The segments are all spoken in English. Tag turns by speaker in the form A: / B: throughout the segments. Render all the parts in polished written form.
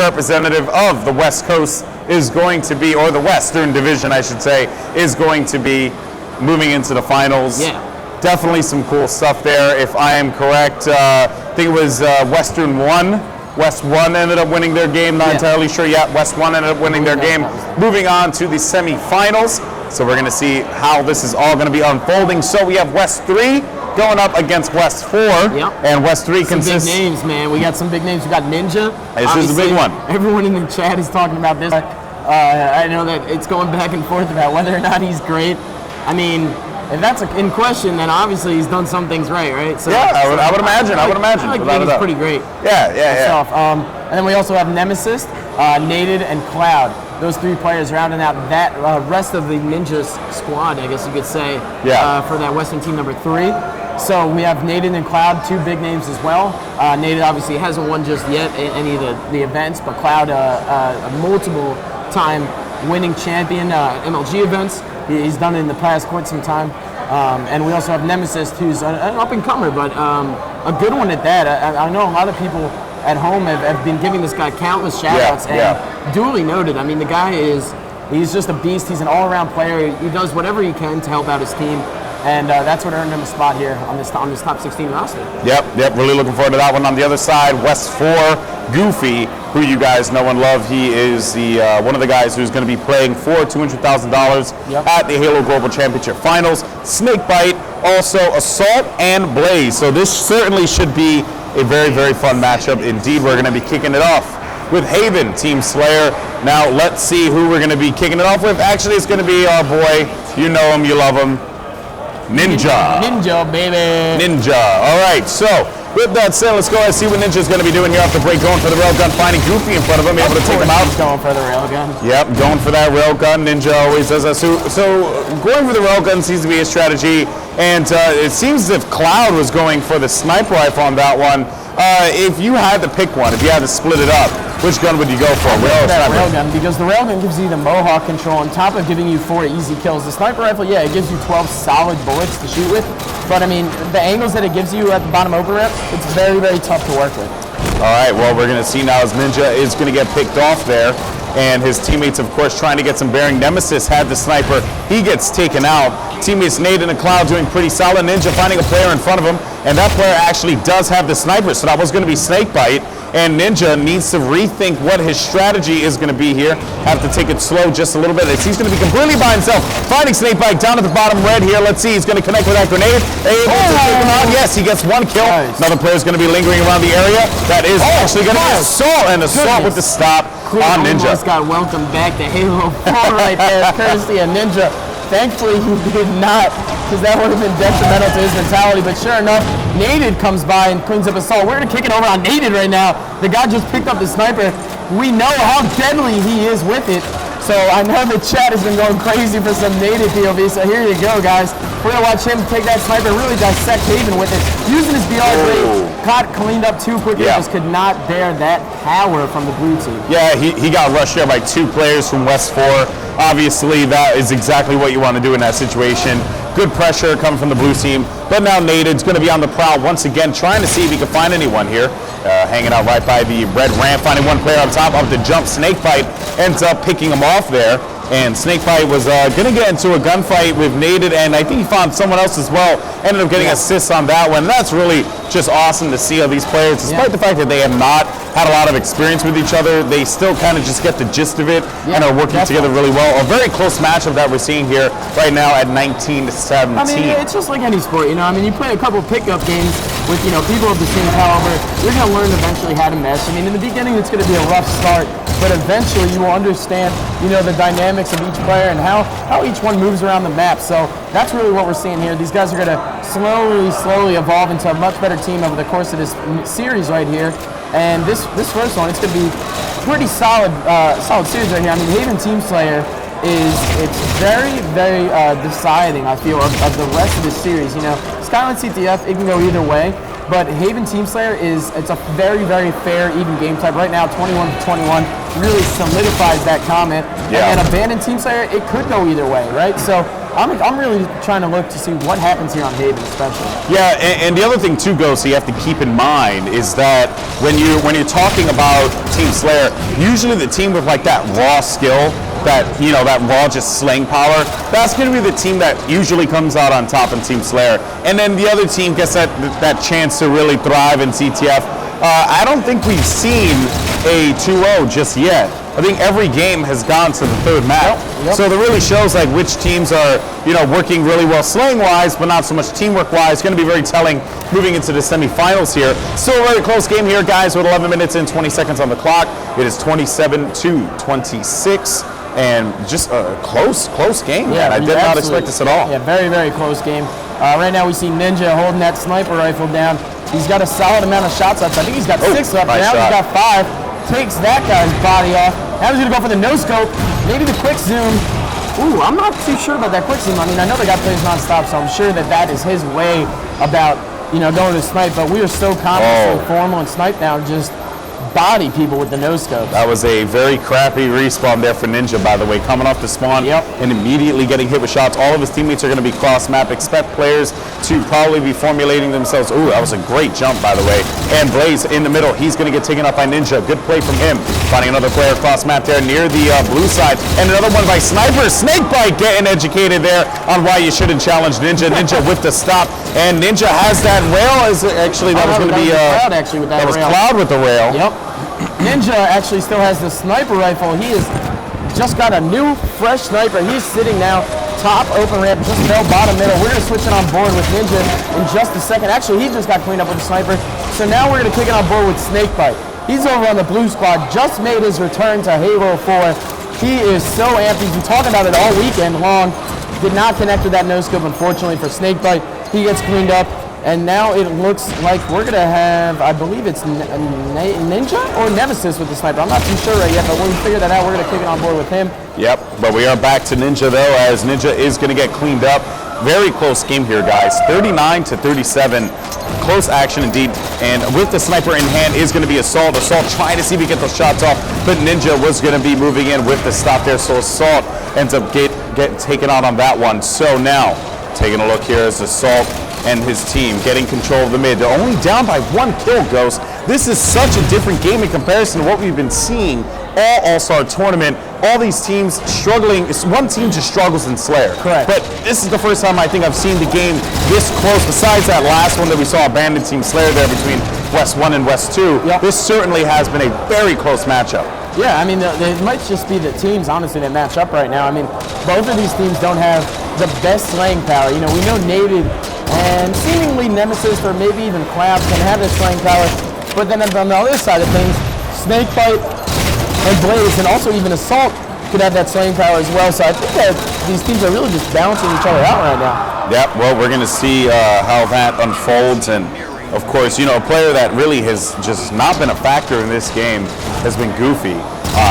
A: representative of the West Coast is going to be, or the Western Division, I should say, is going to be moving into the finals.
B: Yeah.
A: Definitely some cool stuff there. If I am correct, I think it was Western 1. West 1 ended up winning their game. Not entirely sure yet. West 1 ended up winning their game. Moving on to the semifinals. So we're going to see how this is all going to be unfolding. So we have West 3 going up against West 4.
B: Yep.
A: And West 3 consists...
B: Some big names, man. We got some big names. We got Ninja.
A: This is a big one.
B: Everyone in the chat is talking about this. I know that it's going back and forth about whether or not he's great. I mean, if that's in question, then obviously he's done some things right? So,
A: yeah, I would imagine. I would imagine.
B: I think he's pretty great.
A: Yeah.
B: And then we also have Nemesis, Nated, and Cloud. Those three players rounding out that rest of the Ninja squad, I guess you could say, for that Western team number 3. So we have Nated and Cloud, two big names as well. Nated obviously hasn't won just yet in any of the events, but Cloud, a multiple-time winning champion MLG events. He's done it in the past quite some time. And we also have Nemesis, who's an up-and-comer, but a good one at that. I know a lot of people at home have been giving this guy countless shout-outs, and duly noted. I mean, the guy he's just a beast. He's an all-around player. He does whatever he can to help out his team, and that's what earned him a spot here on this top 16 roster.
A: Yep. Really looking forward to that one. On the other side, West 4, Goofy, who you guys know and love. He is the one of the guys who's going to be playing for $200,000 at the Halo Global Championship Finals. Snakebite, also Assault, and Blaze. So this certainly should be a very, very fun matchup. Indeed, we're going to be kicking it off with Haven, Team Slayer. Now, let's see who we're going to be kicking it off with. Actually, it's going to be our boy. You know him, you love him. Ninja.
B: Ninja, baby.
A: Ninja. All right, so with that said, let's go ahead and see what Ninja's going to be doing here off the break. Going for the railgun, finding Goofy in front of him, able to take him out.
B: Going for the railgun.
A: Yep, going for that railgun. Ninja always does that. So going for the railgun seems to be a strategy, and it seems as if Cloud was going for the sniper rifle on that one. If you had to pick one, if you had to split it up, which gun would you go for?
B: Railgun, because the railgun gives you the Mohawk control on top of giving you 4 easy kills. The sniper rifle, it gives you 12 solid bullets to shoot with, but I mean, the angles that it gives you at the bottom over rep, it's very, very tough to work with.
A: All right, well, we're going to see now as Ninja is going to get picked off there, and his teammates, of course, trying to get some bearing. Nemesis had the sniper. He gets taken out. Teammates Nate and the Cloud doing pretty solid. Ninja finding a player in front of him, and that player actually does have the sniper, so that was going to be Snakebite. And Ninja needs to rethink what his strategy is going to be here. Have to take it slow just a little bit. He's going to be completely by himself. Finding Snakebite down at the bottom red here. Let's see. He's going to connect with that grenade. Able to take him out. Yes, he gets 1 kill. Nice. Another player is going to be lingering around the area. That is actually going to be Assault, and Assault with the stop on Ninja.
B: Almost got welcomed back to Halo 4 right there, courtesy of Ninja. Thankfully, he did not, because that would have been detrimental to his mentality. But sure enough, Nated comes by and cleans up Assault. We're going to kick it over on Nated right now. The guy just picked up the sniper. We know how deadly he is with it. So I know the chat has been going crazy for some Nated POV. So here you go, guys. We're going to watch him take that sniper, really dissect Haven with it. Using his BR grade, caught cleaned up too quickly. Just could not bear that power from the blue team. Yeah,
A: he got rushed there by 2 players from West 4. Obviously, that is exactly what you want to do in that situation. Good pressure coming from the blue team. But now Nated's going to be on the prowl once again, trying to see if he can find anyone here. Hanging out right by the red ramp, finding one player on top of the jump. Snakebite ends up picking him off there. And Snakebite was going to get into a gunfight with Nated, and I think he found someone else as well. Ended up getting assists on that one. That's really just awesome to see how these players, despite the fact that they have not had a lot of experience with each other, they still kind of just get the gist of it and are working together really well. A very close matchup that we're seeing here right now at 19-17.
B: I mean, it's just like any sport, you know. I mean, you play a couple pickup games with, people of the same caliber, you're going to learn eventually how to mesh. I mean, in the beginning, it's going to be a rough start, but eventually you will understand, the dynamics of each player and how each one moves around the map. So that's really what we're seeing here. These guys are going to slowly evolve into a much better team over the course of this series right here. And this first one, it's going to be pretty solid series right here. I mean, Haven Team Slayer it's very, very deciding, I feel, of the rest of this series. Skyline CTF, it can go either way, but Haven Team Slayer it's a very, very fair, even game type. Right now, 21-21 really solidifies that comment. And Abandoned Team Slayer, it could go either way, right? So I'm really trying to look to see what happens here on Hayden, especially.
A: Yeah, and the other thing too, Ghost, you have to keep in mind is that when you're talking about Team Slayer, usually the team with like that raw skill, that that raw just slaying power, that's going to be the team that usually comes out on top in Team Slayer, and then the other team gets that chance to really thrive in CTF. I don't think we've seen a 2-0 just yet. I think every game has gone to the third map.
B: Yep.
A: So that really shows like which teams are, working really well slaying-wise, but not so much teamwork-wise. Going to be very telling moving into the semifinals here. Still a very close game here, guys, with 11 minutes and 20 seconds on the clock. It is 27-26, and just a close game.
B: Yeah,
A: man. I did not expect this at all.
B: Yeah, very, very close game. Right now we see Ninja holding that sniper rifle down. He's got a solid amount of shots up. I think he's got 6 up.
A: Nice
B: now
A: shot.
B: He's got 5. Takes that guy's body off. Now he's going to go for the no-scope. Maybe the quick zoom. Ooh, I'm not too sure about that quick zoom. I mean, I know the guy plays non-stop, so I'm sure that is his way about, going to snipe. But we are so confident, so formal and snipe now, just body people with the no-scopes.
A: That was a very crappy respawn there for Ninja, by the way, coming off the spawn and immediately getting hit with shots. All of his teammates are going to be cross-map. Expect players to probably be formulating themselves. Ooh, that was a great jump, by the way. And Blaze in the middle. He's going to get taken up by Ninja. Good play from him. Finding another player cross-map there near the blue side. And another one by Sniper. Snakebite getting educated there on why you shouldn't challenge Ninja. Ninja with the stop. And Ninja has that rail. Actually, that was going to be
B: Cloud, actually, with that
A: was
B: rail.
A: Cloud with the rail.
B: Yep. Ninja actually still has the sniper rifle. He has just got a new, fresh sniper. He's sitting now top open ramp, just fell bottom middle. We're going to switch it on board with Ninja in just a second. Actually, he just got cleaned up with the sniper. So now we're going to kick it on board with Snakebite. He's over on the blue squad, just made his return to Halo 4. He is so amped. He's been talking about it all weekend long. Did not connect with that no-scope, unfortunately, for Snakebite. He gets cleaned up. And now it looks like we're going to have, I believe it's Ninja or Nemesis with the sniper. I'm not too sure right yet, but when we figure that out, we're going to kick it on board with him.
A: Yep, but we are back to Ninja, though, as Ninja is going to get cleaned up. Very close game here, guys. 39-37. Close action indeed. And with the sniper in hand is going to be Assault. Assault trying to see if he can get those shots off, but Ninja was going to be moving in with the stop there, so Assault ends up getting taken out on that one. So now, taking a look here as Assault and his team getting control of the mid. They're only down by 1 kill, Ghost. This is such a different game in comparison to what we've been seeing all Star tournament. All these teams struggling. One team just struggles in Slayer.
B: Correct.
A: But this is the first time I think I've seen the game this close. Besides that last one that we saw, Abandoned Team Slayer there between West 1 and West 2.
B: Yep.
A: This certainly has been a very close matchup.
B: Yeah, I mean, it might just be the teams, honestly, that match up right now. I mean, both of these teams don't have the best slaying power. We know Native and seemingly Nemesis or maybe even Cloud can have this slaying power, but then on the other side of things, Snakebite and Blaze and also even Assault could have that slaying power as well. So I think that these teams are really just balancing each other out right now.
A: Yep, well, we're going to see how that unfolds. And of course, a player that really has just not been a factor in this game has been Goofy.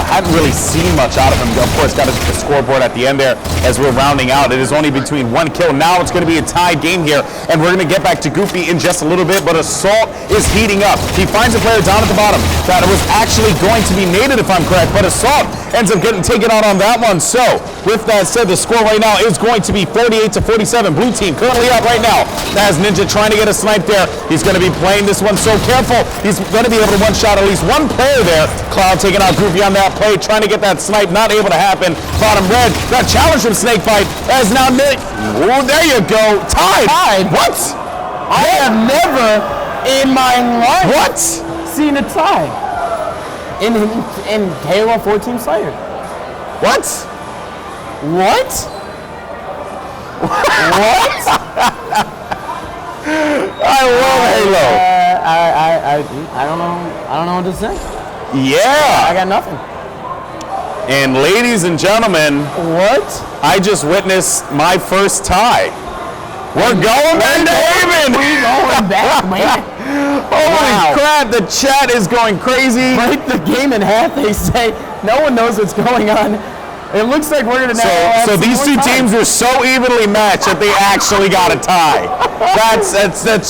A: Hadn't really seen much out of him. Of course, got the scoreboard at the end there as we're rounding out. It is only between 1 kill. Now it's going to be a tied game here, and we're going to get back to Goofy in just a little bit, but Assault is heating up. He finds a player down at the bottom that was actually going to be naded, if I'm correct, but Assault ends up getting taken out on that one. So, with that said, the score right now is going to be 48-47. Blue team currently up right now. As Ninja trying to get a snipe there. He's going to be playing this one so careful. He's going to be able to one-shot at least one player there. Cloud taking out Goofy on that play, trying to get that snipe, not able to happen. Bottom red, that challenge from Snakebite as now Nick. Oh, there you go. Tied. What?
B: I have never in my life seen a tie in Halo 4 Team Slayer.
A: What?
B: What?
A: I love Halo.
B: I don't know what to say.
A: Yeah.
B: I got nothing.
A: And ladies and gentlemen,
B: what?
A: I just witnessed my first tie. We're going back to Haven.
B: We're going back, man.
A: Holy crap, the chat is going crazy.
B: Break the game in half, they say. No one knows what's going on. It looks like we're going to now.
A: So these two teams were so evenly matched that they actually got a tie. That's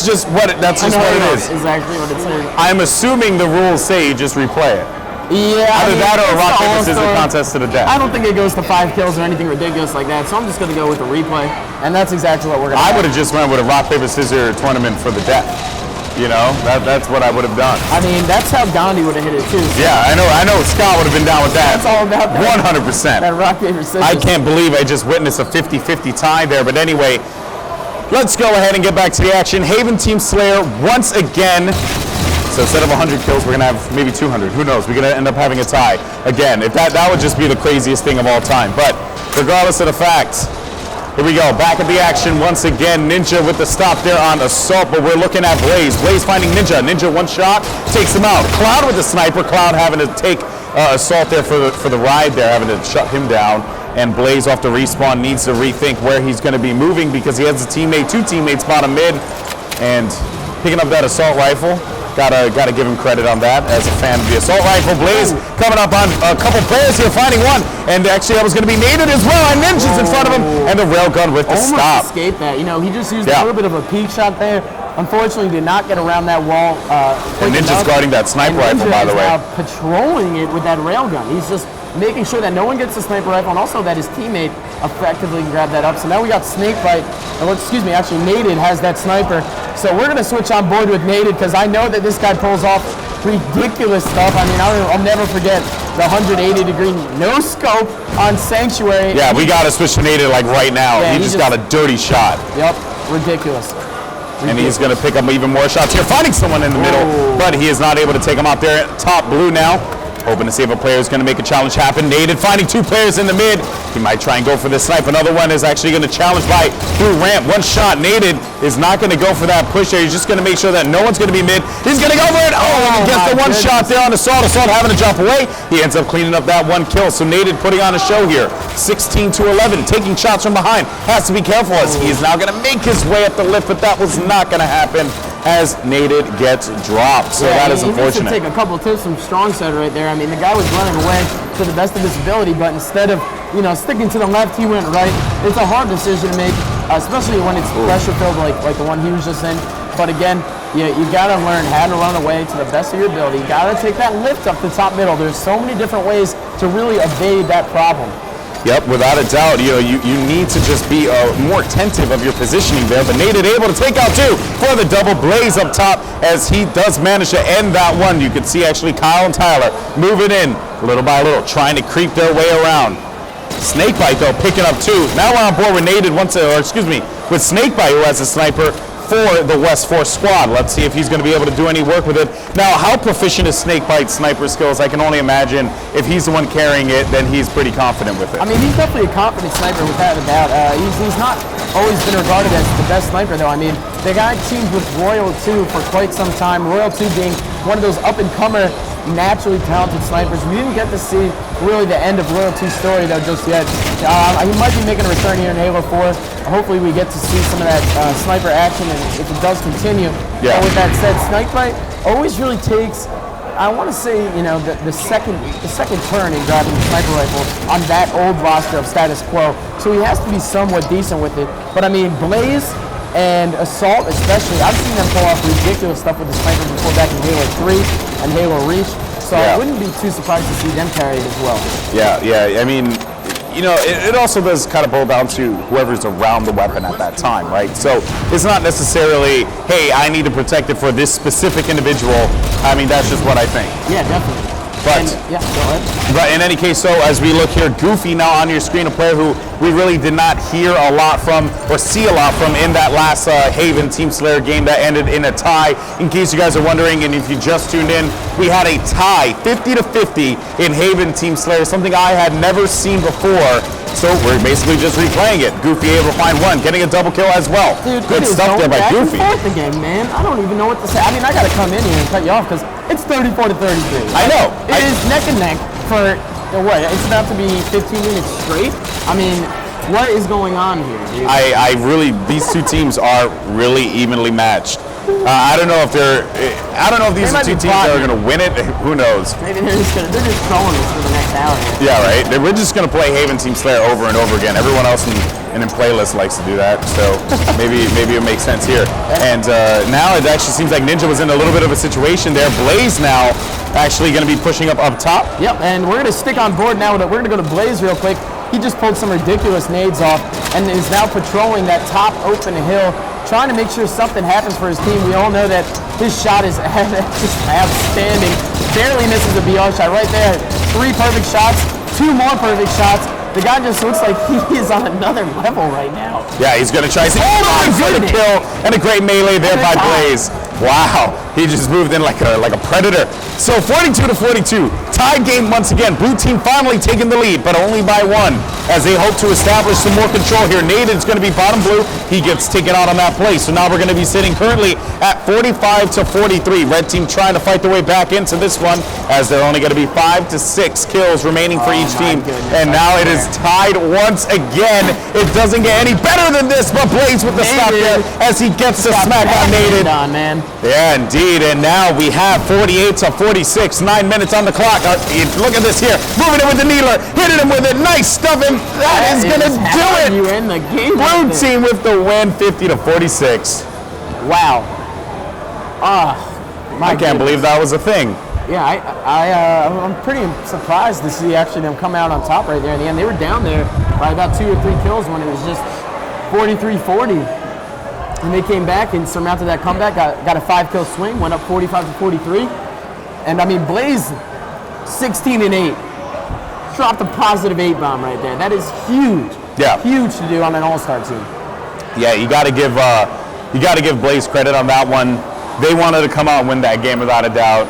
A: just what it is.
B: Exactly what it says.
A: I'm assuming the rules say you just replay it.
B: Yeah,
A: Either that or a rock, paper, scissors contest to the death.
B: I don't think it goes to 5 kills or anything ridiculous like that, so I'm just going to go with the replay, and that's exactly what we're going to do.
A: I would have just went with a rock, paper, scissors tournament for the death. You know, that's what I would have done.
B: I mean, that's how Gandhi would have hit it too. So.
A: Yeah, I know Scott would have been down with that.
B: That's all about that.
A: 100%.
B: That rock, paper, scissors.
A: I can't believe I just witnessed a 50-50 tie there, but anyway, let's go ahead and get back to the action. Haven Team Slayer once again. So instead of 100 kills, we're going to have maybe 200. Who knows? We're going to end up having a tie. Again, if that would just be the craziest thing of all time. But regardless of the fact, here we go. Back at the action once again. Ninja with the stop there on Assault, but we're looking at Blaze. Blaze finding Ninja. Ninja one shot, takes him out. Cloud with the sniper. Cloud having to take Assault there for the ride there, having to shut him down. And Blaze off the respawn needs to rethink where he's going to be moving because he has a teammate, 2 teammates bottom mid, and picking up that Assault rifle. Gotta give him credit on that as a fan of the Assault rifle. Blaze coming up on a couple players here, finding one, and actually that was going to be Nated as well, and Ninja's in front of him, and the railgun with the
B: almost
A: stop.
B: Escaped that. You know, he just used a little bit of a peek shot there. Unfortunately, did not get around that wall.
A: And Ninja's guarding that sniper rifle, by the way.
B: Now patrolling it with that railgun. He's just making sure that no one gets the sniper rifle, and also that his teammate effectively can grab that up. So now we got Snakebite, actually Nated has that sniper. So we're going to switch on board with Nated because I know that this guy pulls off ridiculous stuff. I mean, I'll never forget the 180-degree no-scope on Sanctuary.
A: Yeah, we got to switch to Nated like right now.
B: Yeah,
A: he just got a dirty shot.
B: Yep, ridiculous.
A: And he's going to pick up even more shots here, finding someone in the middle, but he is not able to take him out there. Top blue now. Hoping to see if a player is going to make a challenge happen. Nated finding 2 players in the mid. He might try and go for the snipe. Another one is actually going to challenge by through ramp. One shot. Nated is not going to go for that push there. He's just going to make sure that no one's going to be mid. He's going to go for it. Oh, he gets the one shot there on Assault. Assault having to jump away. He ends up cleaning up that 1 kill. So Nated putting on a show here. 16-11. Taking shots from behind. Has to be careful as he is now going to make his way up the lift, but that was not going to happen as Nated gets dropped. So that is unfortunate.
B: He needs to take a couple tips from Strong Side right there. I mean, the guy was running away to the best of his ability, but instead of, sticking to the left, he went right. It's a hard decision to make, especially when it's pressure filled like the one he was just in. But again, you got to learn how to run away to the best of your ability. You got to take that lift up the top middle. There's so many different ways to really evade that problem.
A: Yep, without a doubt, you need to just be more attentive of your positioning there. But Nated able to take out 2 for the double Blaze up top as he does manage to end that one. You can see actually Kyle and Tyler moving in little by little, trying to creep their way around. Snakebite though picking up 2. Now we're on board with Nated with Snakebite who has a sniper for the West 4 squad. Let's see if he's going to be able to do any work with it. Now, how proficient is Snakebite's sniper skills? I can only imagine if he's the one carrying it, then he's pretty confident with it.
B: I mean, he's definitely a confident sniper without a doubt. He's not always been regarded as the best sniper, though. I mean, the guy teamed with Royal 2 for quite some time. Royal 2 being one of those up-and-comer, naturally talented snipers. We didn't get to see really the end of Royal 2's story, though, just yet. He might be making a return here in Halo 4. Hopefully we get to see some of that sniper action, and if it does continue.
A: Yeah.
B: But with that said, Snakebite always really takes, I want to say, the second turn in grabbing the sniper rifle on that old roster of status quo. So he has to be somewhat decent with it. But I mean, Blaze and Assault especially, I've seen them pull off ridiculous stuff with the sniper before back in Halo 3 and Halo Reach. So I wouldn't be too surprised to see them carry it as well. Yeah.
A: I mean, it also does kind of boil down to whoever's around the weapon at that time, right? So it's not necessarily, hey, I need to protect it for this specific individual. I mean, that's just what I think.
B: Yeah, definitely.
A: But,
B: go ahead.
A: But in any case, so as we look here, Goofy now on your screen, a player who we really did not hear a lot from or see a lot from in that last Haven Team Slayer game that ended in a tie. In case you guys are wondering, and if you just tuned in, we had a tie, 50-50 in Haven Team Slayer, something I had never seen before. So we're basically just replaying it. Goofy able to find 1, getting a double kill as well.
B: Dude,
A: good stuff there by Goofy.
B: The game, man. I don't even know what to say. I mean, I gotta come in here and cut you off because it's 34-33.
A: I know.
B: It is neck and neck for what? It's about to be 15 minutes straight. I mean, what is going on here, dude?
A: I really, these 2 teams are really evenly matched. I don't know if these are 2 teams that are going to win it. Who knows?
B: Maybe they're just throwing us for the next hour.
A: Yeah, right. We're just going to play Haven Team Slayer over and over again. Everyone else in playlist likes to do that, so maybe it makes sense here. And now it actually seems like Ninja was in a little bit of a situation there. Blaze now actually going to be pushing up top.
B: Yep, and we're going to stick on board now. We're going to go to Blaze real quick. He just pulled some ridiculous nades off and is now patrolling that top open hill, trying to make sure something happens for his team. We all know that his shot is just outstanding. Barely misses a BR shot right there. 3 perfect shots, 2 more perfect shots. The guy just looks like he is on another level right now.
A: Yeah, he's going to try. Oh my goodness! Kill and a great melee there by Blaze. Wow, he just moved in like a predator. So 42-42, tied game once again. Blue team finally taking the lead, but only by 1 as they hope to establish some more control here. Nathan's going to be bottom blue. He gets taken out on that play. So now we're going to be sitting currently at 45-43. Red team trying to fight their way back into this one as they're only going to be 5 to 6 kills remaining for each team. And now it is tied once again. It doesn't get any better than this, but Blaze with the stop there as he gets the smack on Nathan. Yeah, indeed. And now we have 48-46, 9 minutes on the clock. Look at this here. Moving it with the needler, hitting him with it. Nice stuff, and that is going to do it.
B: You in the game.
A: Blue team with the win, 50-46.
B: Wow.
A: I can't believe that was a thing.
B: Yeah, I'm pretty surprised to see actually them come out on top right there in the end. They were down there by about 2 or 3 kills when it was just 43-40. And they came back and surmounted that comeback, got a 5-kill swing, went up 45-43. And I mean, Blaze, 16-8. Dropped a positive 8 bomb right there. That is huge.
A: Yeah. Huge
B: to do on an all-star team.
A: Yeah, you got to give Blaze credit on that one. They wanted to come out and win that game without a doubt.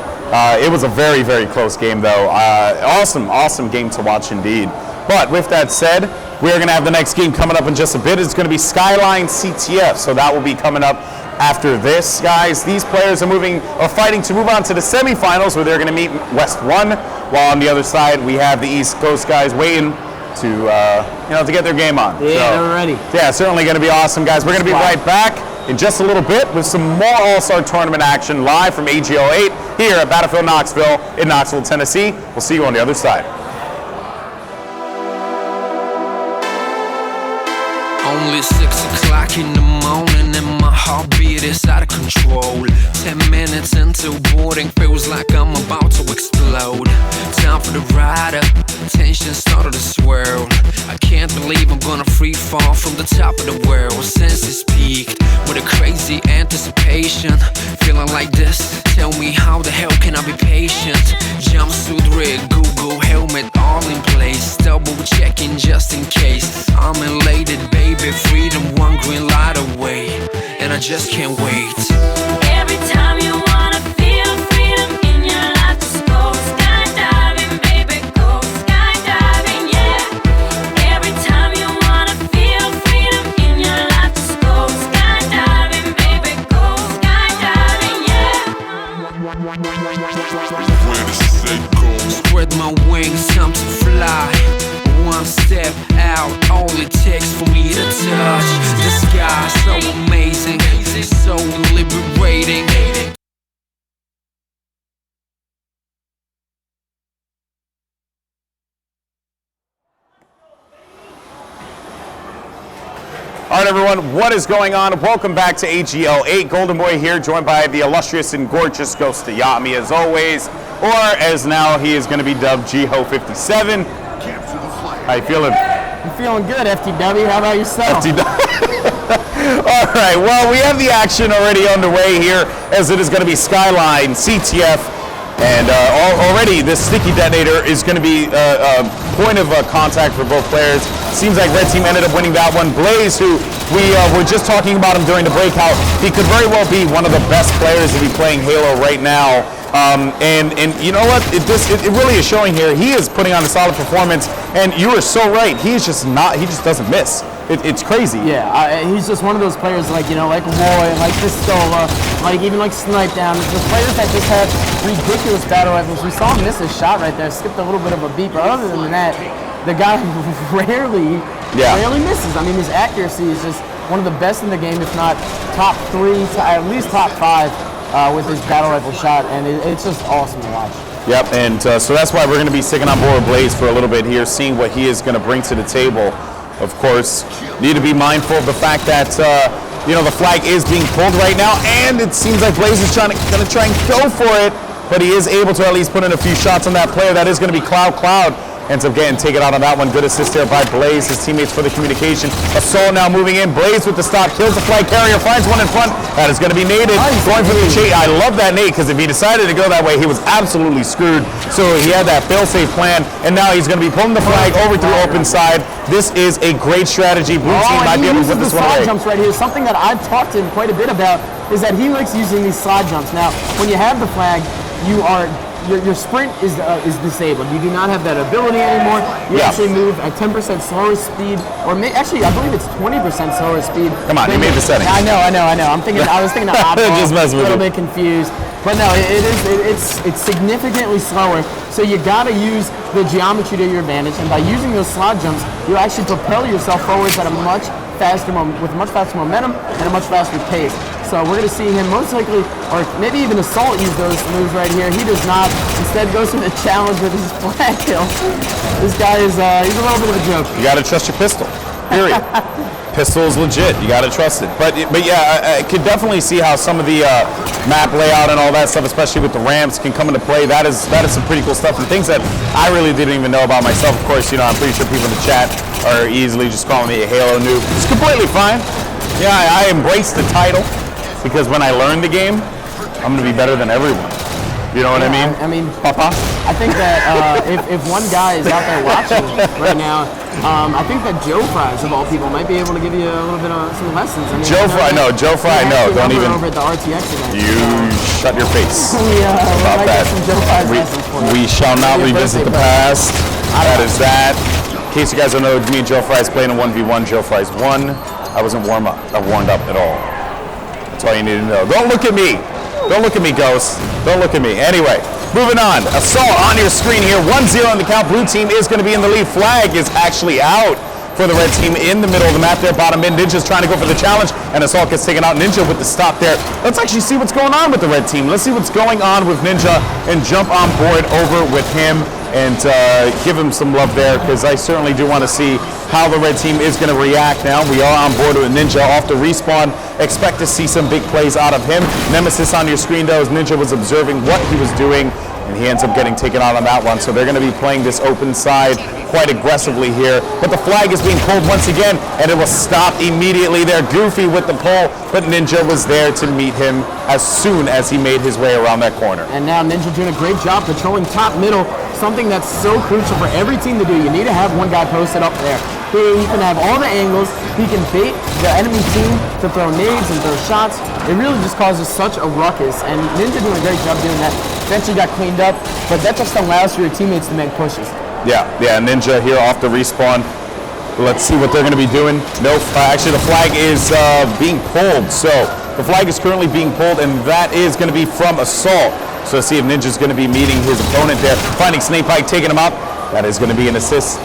A: It was a very, very close game, though. Awesome game to watch indeed. But with that said, we're going to have the next game coming up in just a bit. It's going to be Skyline CTF, so that will be coming up after this, guys. These players are fighting to move on to the semifinals, where they're going to meet West 1, while on the other side we have the East Coast guys waiting to get their game on.
B: Yeah, they're ready.
A: Yeah, certainly going to be awesome, guys. We're going to be right back in just a little bit with some more All-Star Tournament action live from AGL8 here at Battlefield Knoxville in Knoxville, Tennessee. We'll see you on the other side.
C: Only 6 o'clock in the morning and my heartbeat is out of control. 10 minutes into boarding, feels like I'm about to explode. Time for the ride up, tension started to swirl. I can't believe I'm gonna free fall from the top of the world. Senses peaked with a crazy anticipation. Feeling like this, tell me how the hell can I be patient? Jumpsuit rig, Google helmet all in place. Double checking just in case. I'm elated, baby, freedom one green light away, and I just can't wait.
D: Every time you wanna feel freedom in your life, just go skydiving, baby, go skydiving, yeah. Every time you wanna feel freedom in your life, just go skydiving, baby, go skydiving, yeah.
C: Spread my wings, time to fly. One step out, all it takes for me to touch the sky. So amazing, so liberating.
A: All right, everyone, what is going on? Welcome back to AGL8. Golden Boy here, joined by the illustrious and gorgeous Ghost Yami, as always, or as now he is going to be dubbed Jiho57. How you feeling?
B: I'm feeling good, FTW. How about yourself?
A: All right, well, we have the action already underway here, as it is going to be Skyline CTF, and already this sticky detonator is going to be a point of contact for both players. Seems like Red Team ended up winning that one. Blaze, who we were just talking about him during the breakout, he could very well be one of the best players to be playing Halo right now. And you know what? It really is showing here. He is putting on a solid performance, and you are so right. He just doesn't miss. It's crazy.
B: Yeah, he's just one of those players like Roy, like Pistola, even Snipe Down. The players that just have ridiculous battle rifles. We saw him miss his shot right there, skipped a little bit of a beat, but other than that, the guy rarely misses. I mean, his accuracy is just one of the best in the game, if not top 3, at least top 5 with his battle rifle shot, and it's just awesome to watch.
A: Yep, and so that's why we're going to be sticking on board Blaze for a little bit here, seeing what he is going to bring to the table. Of course, need to be mindful of the fact that the flag is being pulled right now, and it seems like Blaze is going to try and go for it. but he is able to at least put in a few shots on that player. That is going to be Cloud. Cloud ends up getting taken out on that one. Good assist there by Blaze, his teammates for the communication. Assault now moving in. Blaze with the stop, kills the flag carrier, finds one in front. That is going to be nated. Going for the chase. I love that nade, because if he decided to go that way, he was absolutely screwed. So he had that fail-safe plan, and now he's going to be pulling the flag over through open side. This is a great strategy. Blue team might be able to put this one away.
B: Jumps right here. Something that I've talked to him quite a bit about is that he likes using these slide jumps. Now, when you have the flag, you are your sprint is disabled. You do not have that ability anymore. You actually move at 10% slower speed, or actually, I believe it's 20% slower speed.
A: Come on, you made the settings.
B: I know. I was thinking of oddball.
A: Just messing with
B: a little bit confused. But no, it's significantly slower. So you got to use the geometry to your advantage, and by using those slide jumps, you actually propel yourself forwards at a much faster momentum and a much faster pace. So we're going to see him most likely, or maybe even Assault, use those moves right here. He does not. Instead, goes for the challenge with his flag kill. This guy is he's a little bit of a joke.
A: You got to trust your pistol. Period. Pistol is legit. You got to trust it. But yeah, I could definitely see how some of the map layout and all that stuff, especially with the ramps, can come into play. That is some pretty cool stuff, and things that I really didn't even know about myself. Of course, I'm pretty sure people in the chat are easily just calling me a Halo noob. It's completely fine. Yeah, I embrace the title, because when I learn the game, I'm going to be better than everyone. You know what I mean?
B: I mean,
A: Papa?
B: I think that if one guy is out there watching right now, I think that Joe Fries, of all people, might be able to give you a little bit of some lessons. I mean,
A: Joe Fry, no. Don't even.
B: Over at the RTX event.
A: You shut your face.
B: About that.
A: We shall not revisit the past. That is that. In case you guys don't know, me and Joe Fry's playing a 1v1. Joe Fry's won. I wasn't warmed up at all. That's all you need to know. Don't look at me. Don't look at me, Ghost. Don't look at me. Anyway, moving on. Assault on your screen here. 1-0 on the count. Blue team is going to be in the lead. Flag is actually out for the red team in the middle of the map there. Bottom mid. Ninja's trying to go for the challenge, and Assault gets taken out. Ninja with the stop there. Let's actually see what's going on with the red team. Let's see what's going on with Ninja and jump on board over with him and give him some love there, because I certainly do want to see how the red team is going to react now. We are on board with Ninja off the respawn. Expect to see some big plays out of him. Nemesis on your screen, though, as Ninja was observing what he was doing, and he ends up getting taken out on that one. So they're going to be playing this open side quite aggressively here. But the flag is being pulled once again, and it will stop immediately there. Goofy with the pull, but Ninja was there to meet him as soon as he made his way around that corner.
B: And now Ninja doing a great job patrolling top middle, something that's so crucial for every team to do. You need to have one guy posted up there. He can have all the angles. He can bait the enemy team to throw nades and throw shots. It really just causes such a ruckus, and Ninja doing a great job doing that. Eventually got cleaned up, but that just allows for your teammates to make pushes.
A: Yeah, Ninja here off the respawn. Let's see what they're going to be doing. No, actually the flag is being pulled. So the flag is currently being pulled, and that is going to be from Assault. So let's see if Ninja's going to be meeting his opponent there. Finding Snake Pike, taking him out. That is going to be an assist.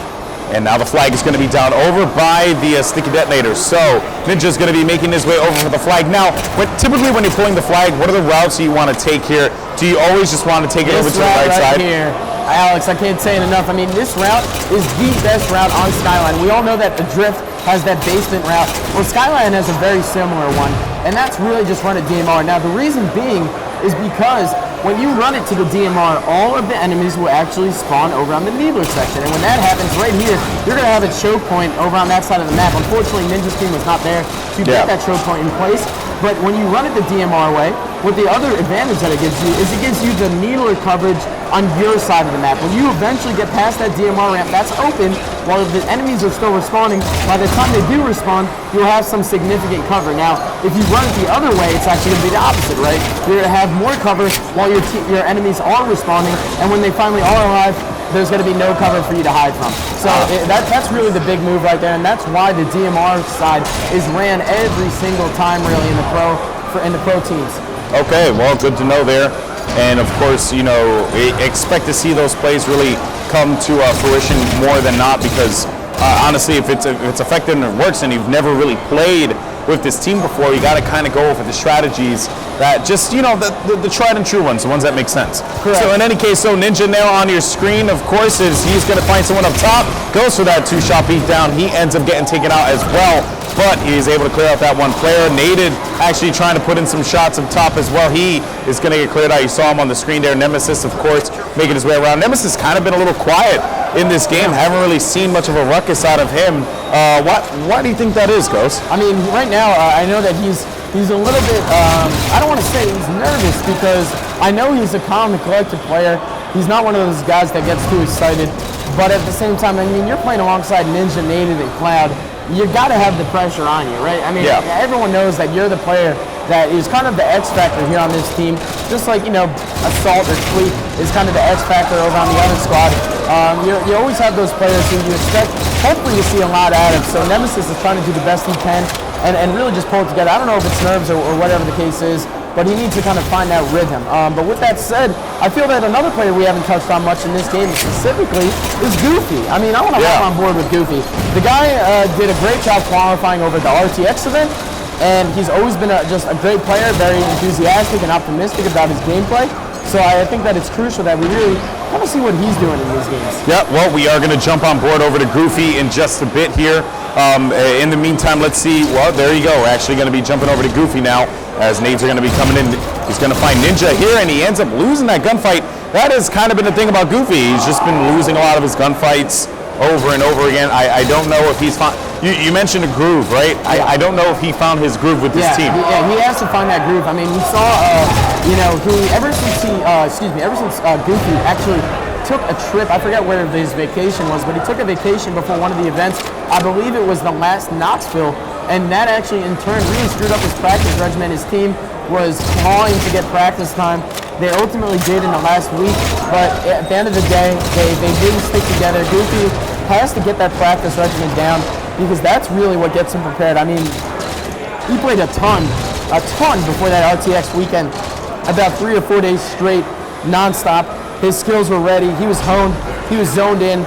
A: And now the flag is going to be down over by the sticky detonators. So Ninja's going to be making his way over for the flag. Now, typically when you're pulling the flag, what are the routes you want to take here? Do you always just want to take it over to the right side?
B: Here, Alex, I can't say it enough. I mean, this route is the best route on Skyline. We all know that the Drift has that basement route. Well, Skyline has a very similar one, and that's really just run at DMR. Now, the reason being is because when you run it to the DMR, all of the enemies will actually spawn over on the Needler section. And when that happens right here, you're going to have a choke point over on that side of the map. Unfortunately, Ninja's team was not there to get that choke point in place. But when you run it the DMR way, what the other advantage that it gives you is it gives you the Needler coverage on your side of the map. When you eventually get past that DMR ramp, that's open while the enemies are still respawning. By the time they do respawn, you'll have some significant cover. Now, if you run it the other way, it's actually going to be the opposite, right? You're going to have more cover while your enemies are respawning, and when they finally are alive, there's going to be no cover for you to hide from. So that's really the big move right there, and that's why the DMR side is ran every single time really in the pro teams. Okay, well, good to know there. And of course, expect to see those plays really come to fruition more than not, because honestly, if it's effective and it works and you've never really played with this team before, you got to kind of go over the strategies
A: that just, the tried and true ones, the ones that make sense.
B: Correct.
A: So in any case, Ninja now on your screen, of course, is he's going to find someone up top, goes for that 2-shot beat down. He ends up getting taken out as well, but he's able to clear out that one player. Naded actually trying to put in some shots up top as well. He is going to get cleared out. You saw him on the screen there. Nemesis, of course, making his way around. Nemesis kind of been a little quiet in this game. Haven't really seen much of a ruckus out of him. Why do you think that is, Ghost?
B: I mean, right now, I know that he's a little bit, I don't want to say he's nervous, because I know he's a calm and collected player. He's not one of those guys that gets too excited. But at the same time, I mean, you're playing alongside Ninja, Native, and Cloud. You got to have the pressure on you, right? I mean, everyone knows that you're the player that is kind of the X factor here on this team. Just like, Assault or Fleet is kind of the X factor over on the other squad. You always have those players who you expect, hopefully, to see a lot out of. So Nemesis is trying to do the best he can and really just pull it together. I don't know if it's nerves or whatever the case is, but he needs to kind of find that rhythm. But with that said, I feel that another player we haven't touched on much in this game specifically is Goofy. I mean, I want to hop on board with Goofy. The guy did a great job qualifying over the RTX event, and he's always been just a great player, very enthusiastic and optimistic about his gameplay. So I think that it's crucial that we really kind of see what he's doing in these games.
A: Yeah, well, we are going to jump on board over to Goofy in just a bit here. In the meantime, let's see. Well, there you go. We're actually going to be jumping over to Goofy now, as nades are going to be coming in. He's going to find Ninja here, and he ends up losing that gunfight. That has kind of been the thing about Goofy. He's just been losing a lot of his gunfights over and over again. I don't know if he's found. You mentioned a groove, right? I don't know if he found his groove with this team.
B: He has to find that groove. I mean, we saw, ever since Goofy actually took a trip. I forget where his vacation was, but he took a vacation before one of the events. I believe it was the last Knoxville, and that actually in turn really screwed up his practice regimen. His team was clawing to get practice time. They ultimately did in the last week, but at the end of the day, they didn't stick together. Goofy has to get that practice regimen down, because that's really what gets him prepared. I mean, he played a ton before that RTX weekend, about 3 or 4 days straight, nonstop. His skills were ready. He was honed. He was zoned in,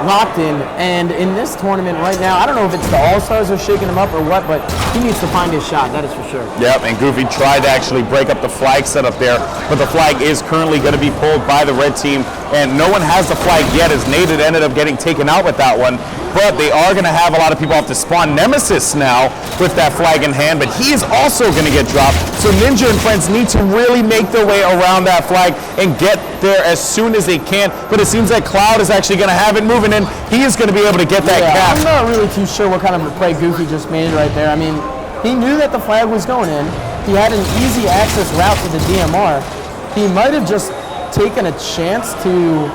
B: locked in. And in this tournament right now, I don't know if it's the All Stars are shaking him up or what, but he needs to find his shot. That is for sure.
A: Yep, and Goofy tried to actually break up the flag setup there, but the flag is currently going to be pulled by the red team, and no one has the flag yet, as Naded ended up getting taken out with that one. But they are going to have a lot of people have to spawn Nemesis now with that flag in hand, but he is also going to get dropped. So Ninja and friends need to really make their way around that flag and get there as soon as they can. But it seems like Cloud is actually going to have it moving in. He is going to be able to get that cap.
B: I'm not really too sure what kind of a play Goofy just made right there. I mean, he knew that the flag was going in. He had an easy access route to the DMR. He might have just taken a chance to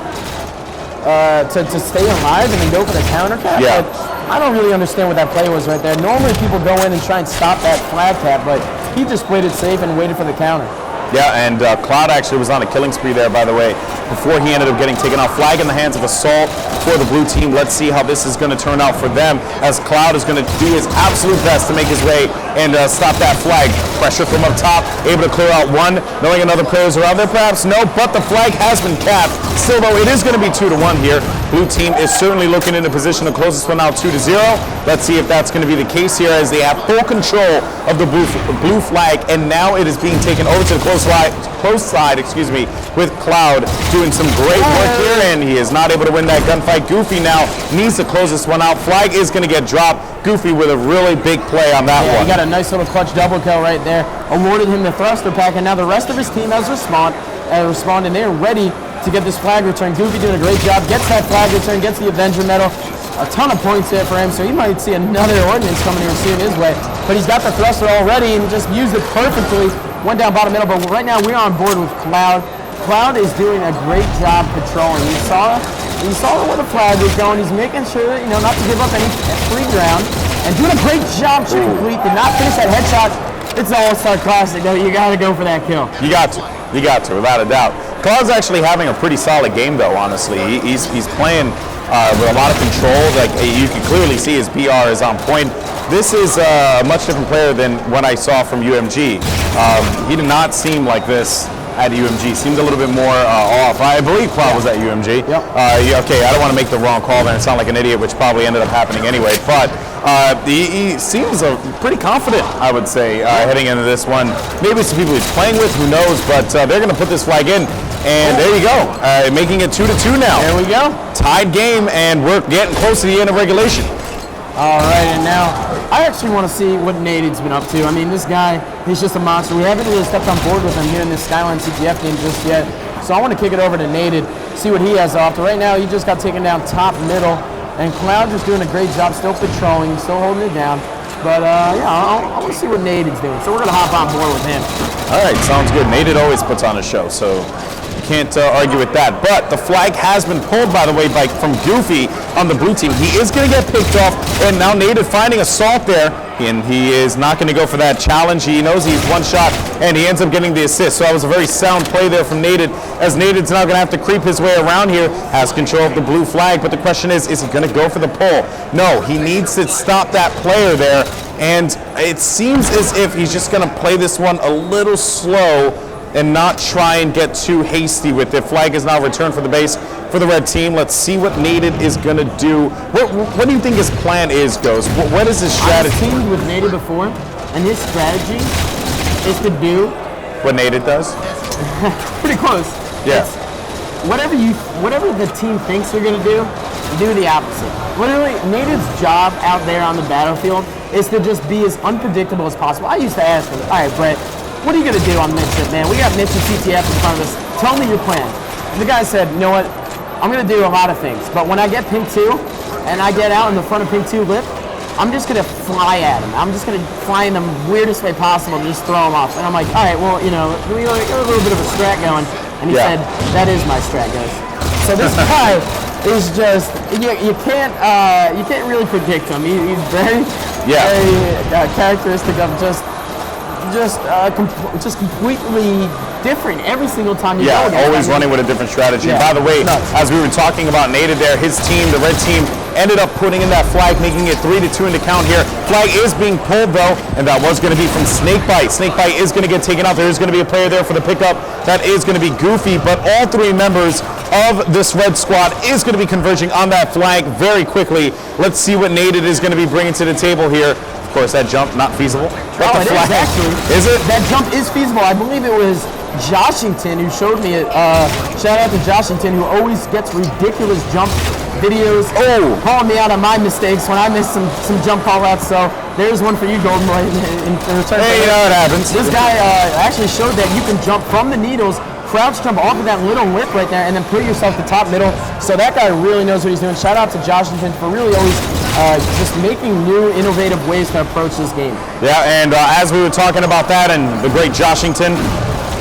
B: stay alive and then go for the counter cap.
A: Yeah.
B: But I don't really understand what that play was right there. Normally people go in and try and stop that flag cap, but he just played it safe and waited for the counter.
A: Yeah, and Cloud actually was on a killing spree there, by the way, before he ended up getting taken off. Flag in the hands of Assault for the blue team. Let's see how this is going to turn out for them, as Cloud is going to do his absolute best to make his way and stop that flag. Pressure from up top, able to clear out one, knowing another player is around there, perhaps no, but the flag has been capped. Still, though, it is going to be 2-1 here. Blue team is certainly looking into position to close this one out 2-0. Let's see if that's going to be the case here, as they have full control of the blue flag, and now it is being taken over to the close side, with Cloud doing some great work here, and he is not able to win that gunfight. Goofy now needs to close this one out. Flag is going to get dropped. Goofy with a really big play on that one.
B: He got a nice little clutch double kill right there. Awarded him the thruster pack, and now the rest of his team has responded. They are ready to get this flag return. Goofy doing a great job. Gets that flag return, gets the Avenger medal. A ton of points there for him, so he might see another ordnance coming here soon his way. But he's got the thruster already and just used it perfectly. Went down bottom middle, but right now we're on board with Cloud. Cloud is doing a great job patrolling. You saw where the flag is going. He's making sure that, not to give up any free ground, and doing a great job to complete. Did not finish that headshot. It's an All-Star Classic, though. You got to go for that kill.
A: You got to, without a doubt. Cloud's actually having a pretty solid game, though. Honestly, he's playing with a lot of control. Like, you can clearly see his BR is on point. This is a much different player than what I saw from UMG. He did not seem like this at UMG. Seemed a little bit more off. I believe Cloud was at UMG.
B: Yep.
A: Okay, I don't want to make the wrong call then and sound like an idiot, which probably ended up happening anyway. But he seems pretty confident, I would say, heading into this one. Maybe some people he's playing with, who knows? But they're going to put this flag in. And there you go, making it 2-2 now.
B: There we go.
A: Tied game, and we're getting close to the end of regulation.
B: All right, and now I actually want to see what Nate's been up to. I mean, this guy, he's just a monster. We haven't really stepped on board with him here in this Skyline CTF game just yet. So I want to kick it over to Nate, see what he has off to. Right now, he just got taken down top, middle, and Cloud just doing a great job, still patrolling, still holding it down. But yeah, I want to see what Nate is doing. So we're going to hop on board with him.
A: All right, sounds good. Nate always puts on a show, so can't argue with that. But the flag has been pulled, by the way, from Goofy on the blue team. He is going to get picked off, and now Nate finding assault there, and he is not going to go for that challenge. He knows he's one shot, and he ends up getting the assist. So that was a very sound play there from Nate, as Nate's now going to have to creep his way around here, has control of the blue flag. But the question is he going to go for the pull? No, he needs to stop that player there, and it seems as if he's just going to play this one a little slow and not try and get too hasty with it. Flag is now returned for the base for the red team. Let's see what Nated is going to do. What do you think his plan is, Ghost? What is his strategy?
B: I've teamed with Nated before, and his strategy is to do
A: what Nated does?
B: pretty close.
A: Yeah.
B: It's whatever the team thinks they're going to do the opposite. Literally, Nated's job out there on the battlefield is to just be as unpredictable as possible. I used to ask him, all right, Brett, what are you going to do on Midship, man? We got Midship CTF in front of us. Tell me your plan. And the guy said, you know what? I'm going to do a lot of things. But when I get pink 2 and I get out in the front of pink 2 lip, I'm just going to fly at him. I'm just going to fly in the weirdest way possible and just throw him off. And I'm like, all right, well, you know, we got a little bit of a strat going. And he said, that is my strat, guys. So this guy is just, you can't really predict him. He's very characteristic of just completely different every single time you go against.
A: Always running with a different strategy. By the way, as we were talking about Nated there, his team, the red team, ended up putting in that flag, making it 3-2 in the count here. Flag is being pulled though, and that was going to be from Snakebite. Snakebite is going to get taken out. There is going to be a player there for the pickup. That is going to be Goofy, but all 3 members of this red squad is going to be converging on that flag very quickly. Let's see what Nated is going to be bringing to the table here. Of course, that jump not feasible.
B: But it is actually.
A: Is it?
B: That jump is feasible. I believe it was Joshington who showed me it. Shout out to Joshington, who always gets ridiculous jump videos. Calling me out on my mistakes when I miss some jump call outs. So there's one for you, Golden Boy. In return.
A: Hey, you know what happens.
B: This guy actually showed that you can jump from the needles, crouch jump off of that little lip right there, and then put yourself to top middle. So that guy really knows what he's doing. Shout out to Joshington for really always just making new, innovative ways to approach this game. Yeah,
A: and as we were talking about that and the great Joshington,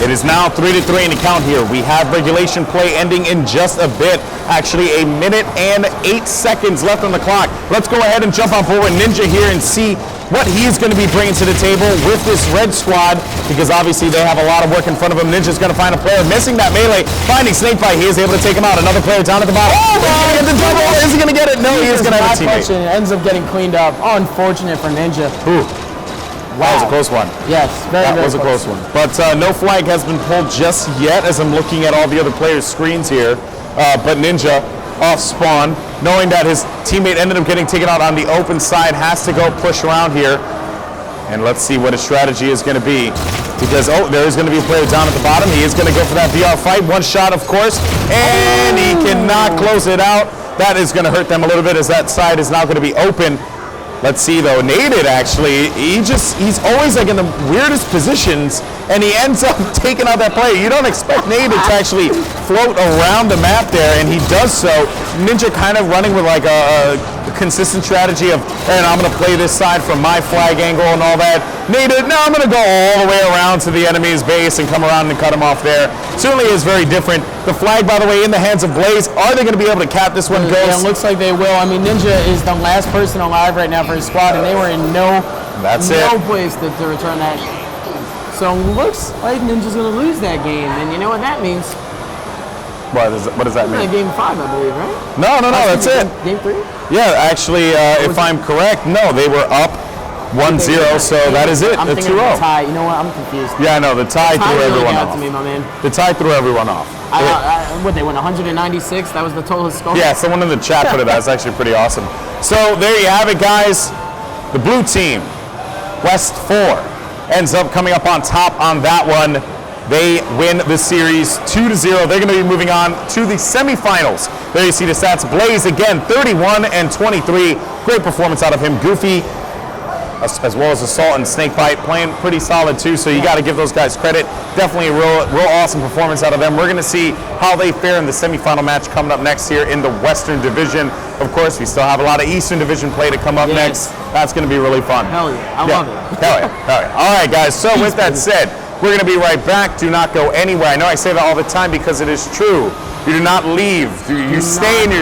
A: it is now 3-3 in the count here. We have regulation play ending in just a bit. Actually, 1 minute and 8 seconds left on the clock. Let's go ahead and jump on board with Ninja here and see what he's going to be bringing to the table with this red squad, because obviously they have a lot of work in front of him. Ninja's going to find a player missing that melee, finding Snakebite. He is able to take him out. Another player down at the bottom. Is he going to get the double? Is he going to get it? No, he is going to have a teammate.
B: And ends up getting cleaned up. Unfortunate for Ninja.
A: Wow. That was a close one.
B: Yes, very
A: was a close one. But no flag has been pulled just yet, as I'm looking at all the other players' screens here. But Ninja off spawn, knowing that his teammate ended up getting taken out on the open side, has to go push around here. And let's see what his strategy is going to be. Because, there is going to be a player down at the bottom. He is going to go for that VR fight. One shot, of course. And he cannot close it out. That is going to hurt them a little bit, as that side is now going to be open. Let's see though, Nated actually, he's always like in the weirdest positions, and he ends up taking out that player. You don't expect Nated to actually float around the map there, and he does so. Ninja kind of running with like a consistent strategy of, and I'm going to play this side from my flag angle and all that. Nated, no, I'm going to go all the way around to the enemy's base and come around and cut him off there. Certainly is very different. The flag, by the way, in the hands of Blaze. Are they going to be able to cap this one, Ghost?
B: Yeah, it looks like they will. I mean, Ninja is the last person alive right now for his squad, and they were in no place to return that. So looks like Ninja's going to lose that game, and you know what that means?
A: What does that mean?
B: Game 5, I believe, right?
A: No, that's it.
B: Game 3?
A: Yeah, actually, if I'm correct, no, they were up 1-0, so that is it.
B: I'm
A: The
B: thinking
A: 2-0.
B: of the tie. You know what? I'm confused.
A: Yeah, I know. The tie
B: Tie
A: threw
B: really
A: everyone
B: got
A: off.
B: to me, my man.
A: The tie threw everyone off.
B: What, they won 196? That was the total score?
A: Yeah, someone in the chat put it. That's actually pretty awesome. So there you have it, guys. The blue team, West 4, ends up coming up on top on that one. They win the series 2-0. They're going to be moving on to the semifinals. There you see the stats. Blaze again, 31 and 23. Great performance out of him. Goofy, as well as Assault and Snakebite, playing pretty solid too. So you got to give those guys credit. Definitely a real awesome performance out of them. We're going to see how they fare in the semifinal match coming up next here in the Western Division. Of course, we still have a lot of Eastern Division play to come up next. That's going to be really fun.
B: Hell yeah. I love it.
A: Hell yeah. Hell yeah. All right, guys. So with that said, we're going to be right back. Do not go anywhere. I know I say that all the time because it is true. You do not leave. You stay in your